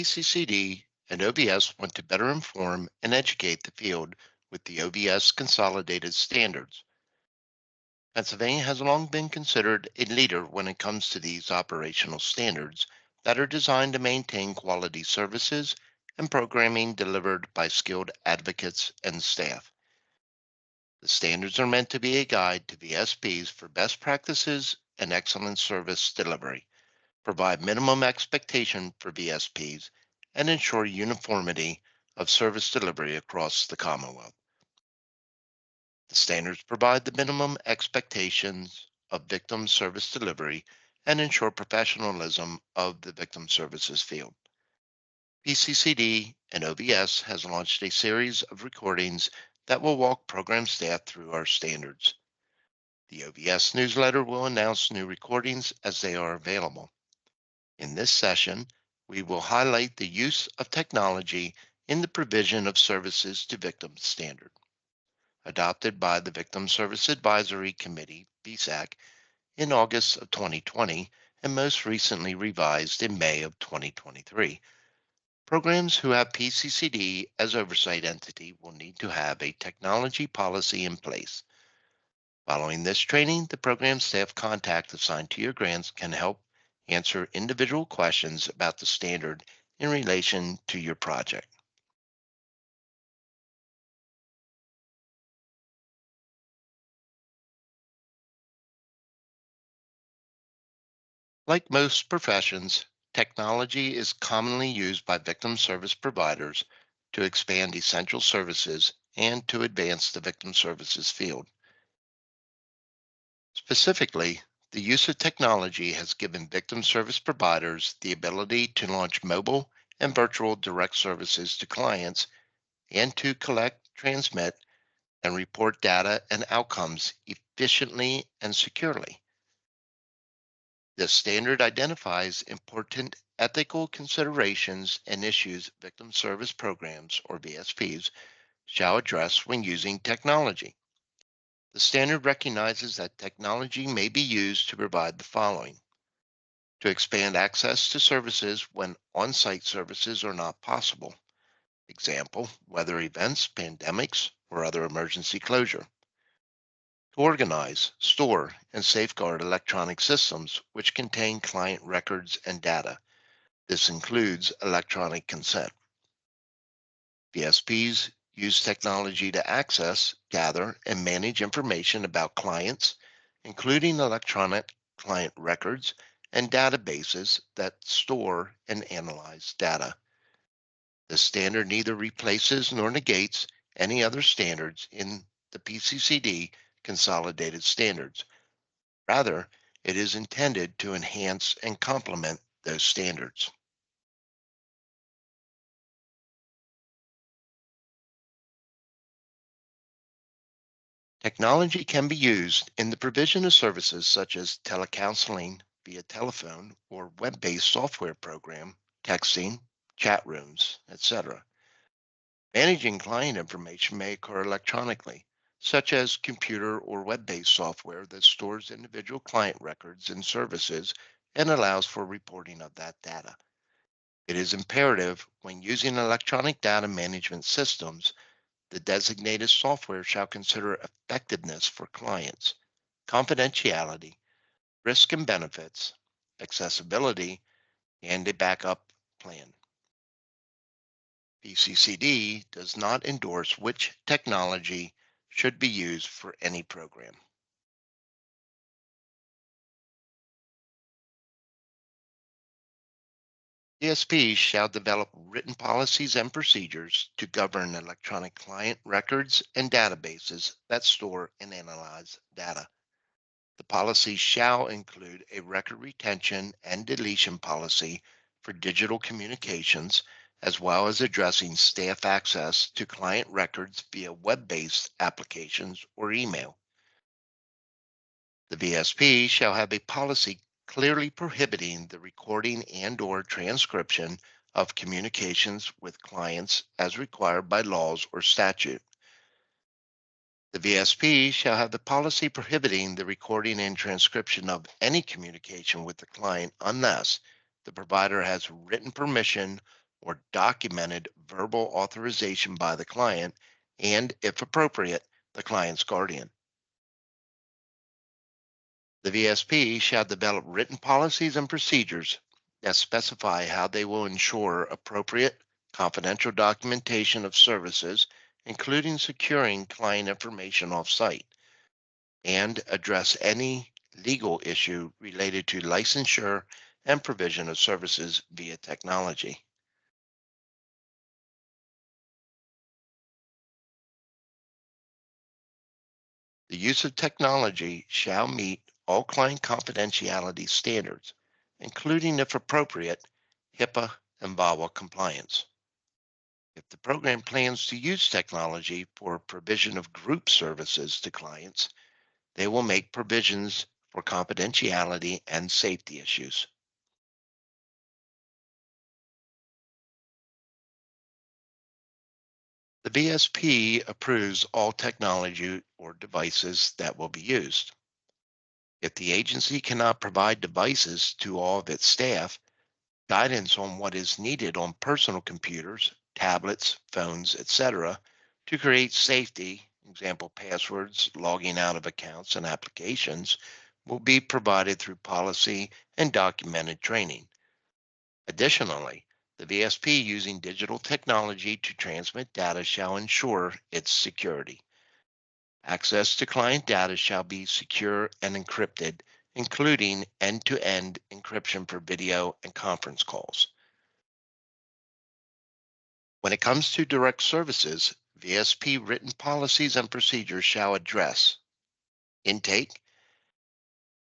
PCCD and OBS want to better inform and educate the field with the OBS Consolidated standards. Pennsylvania has long been considered a leader when it comes to these operational standards that are designed to maintain quality services and programming delivered by skilled advocates and staff. The standards are meant to be a guide to VSPs for best practices and excellent service delivery, provide minimum expectation for VSPs, and ensure uniformity of service delivery across the Commonwealth. The standards provide the minimum expectations of victim service delivery and ensure professionalism of the victim services field. PCCD and OBS has launched a series of recordings that will walk program staff through our standards. The OBS newsletter will announce new recordings as they are available. In this session, we will highlight the use of technology in the provision of services to victims standard, adopted by the Victim Service Advisory Committee, VSAC, in August of 2020 and most recently revised in May of 2023. Programs who have PCCD as oversight entity will need to have a technology policy in place. Following this training, the program staff contact assigned to your grants can help answer individual questions about the standard in relation to your project. Like most professions, technology is commonly used by victim service providers to expand essential services and to advance the victim services field. Specifically, the use of technology has given victim service providers the ability to launch mobile and virtual direct services to clients and to collect, transmit, and report data and outcomes efficiently and securely. This standard identifies important ethical considerations and issues victim service programs, or VSPs, shall address when using technology. The standard recognizes that technology may be used to provide the following: to expand access to services when on-site services are not possible. Example, weather events, pandemics, or other emergency closure. To organize, store, and safeguard electronic systems which contain client records and data. This includes electronic consent. VSPs use technology to access, gather, and manage information about clients, including electronic client records and databases that store and analyze data. The standard neither replaces nor negates any other standards in the PCCD consolidated standards. Rather, it is intended to enhance and complement those standards. Technology can be used in the provision of services such as telecounseling via telephone or web-based software program, texting, chat rooms, etc. Managing client information may occur electronically, such as computer or web-based software that stores individual client records and services and allows for reporting of that data. It is imperative when using electronic data management systems, the designated software shall consider effectiveness for clients, confidentiality, risk and benefits, accessibility, and a backup plan. PCCD does not endorse which technology should be used for any program. DSPs shall develop written policies and procedures to govern electronic client records and databases that store and analyze data. The policy shall include a record retention and deletion policy for digital communications, as well as addressing staff access to client records via web-based applications or email. The VSP shall have a policy clearly prohibiting the recording and/or transcription of communications with clients as required by laws or statute. The VSP shall have the policy prohibiting the recording and transcription of any communication with the client unless the provider has written permission or documented verbal authorization by the client and, if appropriate, the client's guardian. The VSP shall develop written policies and procedures that specify how they will ensure appropriate confidential documentation of services, including securing client information off-site, and address any legal issue related to licensure and provision of services via technology. The use of technology shall meet all client confidentiality standards, including, if appropriate, HIPAA and VAWA compliance. If the program plans to use technology for provision of group services to clients, they will make provisions for confidentiality and safety issues. The VSP approves all technology or devices that will be used. If the agency cannot provide devices to all of its staff, guidance on what is needed on personal computers, tablets, phones, etc., to create safety, example passwords, logging out of accounts and applications, will be provided through policy and documented training. Additionally, the VSP using digital technology to transmit data shall ensure its security. Access to client data shall be secure and encrypted, including end-to-end encryption for video and conference calls. When it comes to direct services, VSP written policies and procedures shall address intake,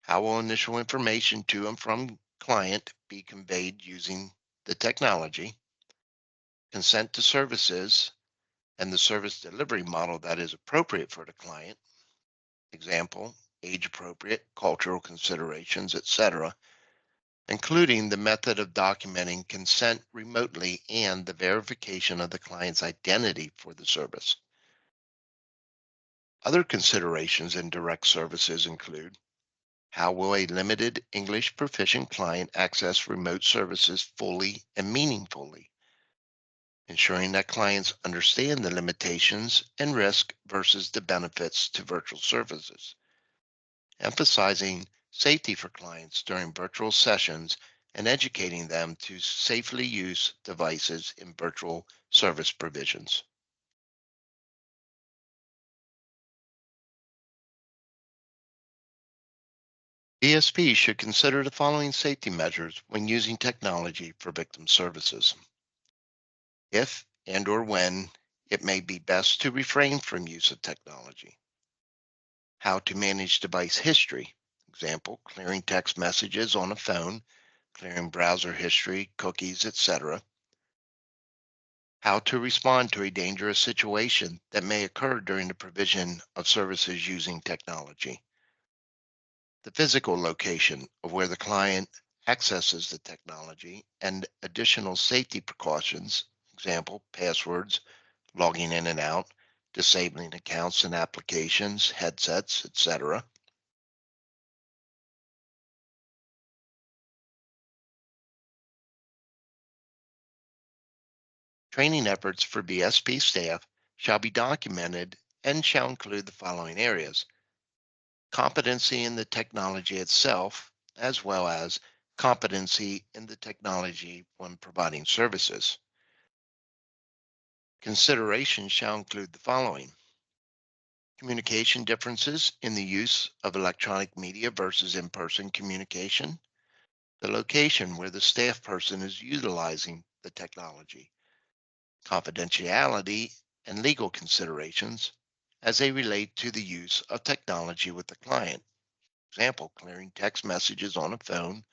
how will initial information to and from client be conveyed using the technology, consent to services, and the service delivery model that is appropriate for the client, example, age appropriate, cultural considerations, etc., including the method of documenting consent remotely and the verification of the client's identity for the service. Other considerations in direct services include how will a limited English proficient client access remote services fully and meaningfully, ensuring that clients understand the limitations and risk versus the benefits to virtual services, emphasizing safety for clients during virtual sessions and educating them to safely use devices in virtual service provisions. ESP should consider the following safety measures when using technology for victim services. If and or when it may be best to refrain from use of technology. How to manage device history. Example, clearing text messages on a phone, clearing browser history, cookies, etc. How to respond to a dangerous situation that may occur during the provision of services using technology. The physical location of where the client accesses the technology and additional safety precautions, example, passwords, logging in and out, disabling accounts and applications, headsets, etc. Training efforts for BSP staff shall be documented and shall include the following areas: competency in the technology itself, as well as competency in the technology when providing services. Consideration shall include the following: communication differences in the use of electronic media versus in-person communication, the location where the staff person is utilizing the technology, confidentiality and legal considerations as they relate to the use of technology with the client. Example, clearing text messages on a phone,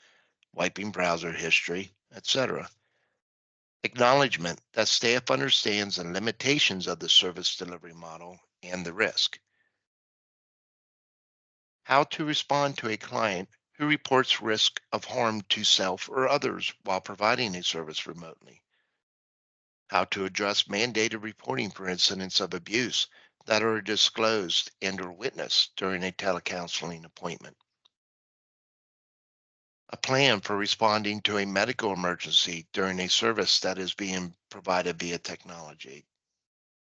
wiping browser history, etc. Acknowledgement that staff understands the limitations of the service delivery model and the risk. How to respond to a client who reports risk of harm to self or others while providing a service remotely. How to address mandated reporting for incidents of abuse that are disclosed and or witnessed during a telecounseling appointment. A plan for responding to a medical emergency during a service that is being provided via technology.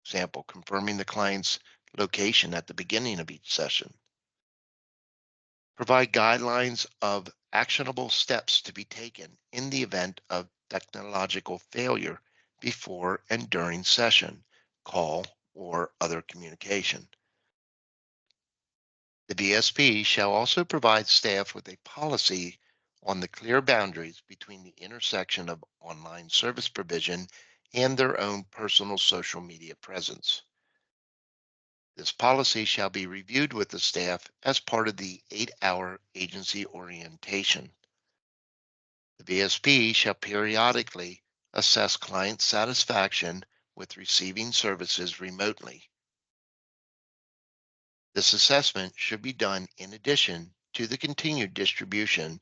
Example, confirming the client's location at the beginning of each session. Provide guidelines of actionable steps to be taken in the event of technological failure before and during session, call, or other communication. The VSP shall also provide staff with a policy on the clear boundaries between the intersection of online service provision and their own personal social media presence. This policy shall be reviewed with the staff as part of the 8-hour agency orientation. The VSP shall periodically assess client satisfaction with receiving services remotely. This assessment should be done in addition to the continued distribution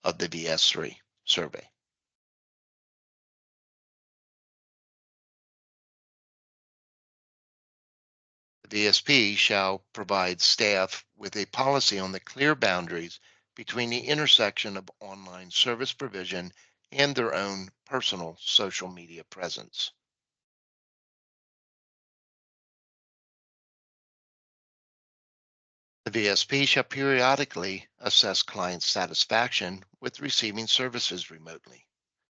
of the VS3 survey. The VSP shall provide staff with a policy on the clear boundaries between the intersection of online service provision and their own personal social media presence. The VSP shall periodically assess client satisfaction with receiving services remotely.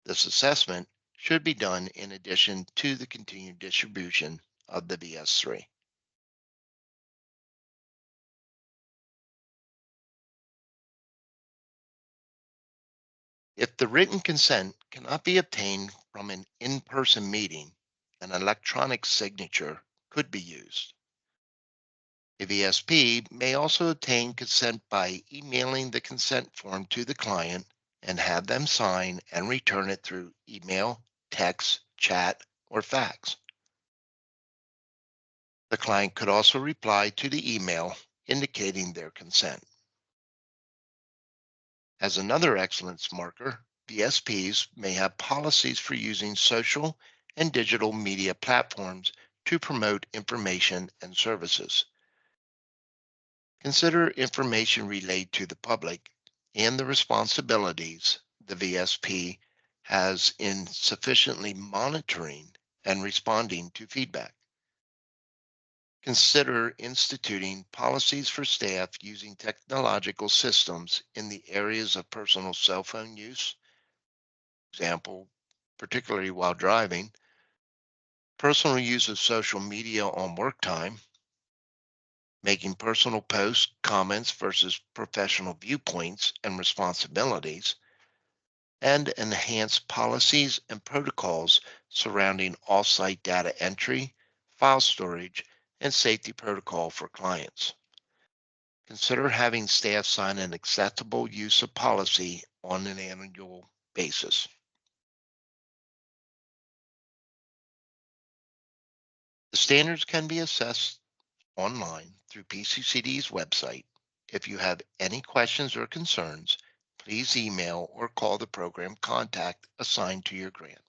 This assessment should be done in addition to the continued distribution of the VS3. If the written consent cannot be obtained from an in-person meeting, an electronic signature could be used. A VSP may also obtain consent by emailing the consent form to the client and have them sign and return it through email, text, chat, or fax. The client could also reply to the email indicating their consent. As another excellence marker, VSPs may have policies for using social and digital media platforms to promote information and services. Consider information relayed to the public and the responsibilities the VSP has in sufficiently monitoring and responding to feedback. Consider instituting policies for staff using technological systems in the areas of personal cell phone use, example, particularly while driving, personal use of social media on work time, making personal posts, comments versus professional viewpoints and responsibilities, and enhance policies and protocols surrounding off-site data entry, file storage, and safety protocol for clients. Consider having staff sign an acceptable use of policy on an annual basis. The standards can be assessed online through PCCD's website. If you have any questions or concerns, please email or call the program contact assigned to your grant.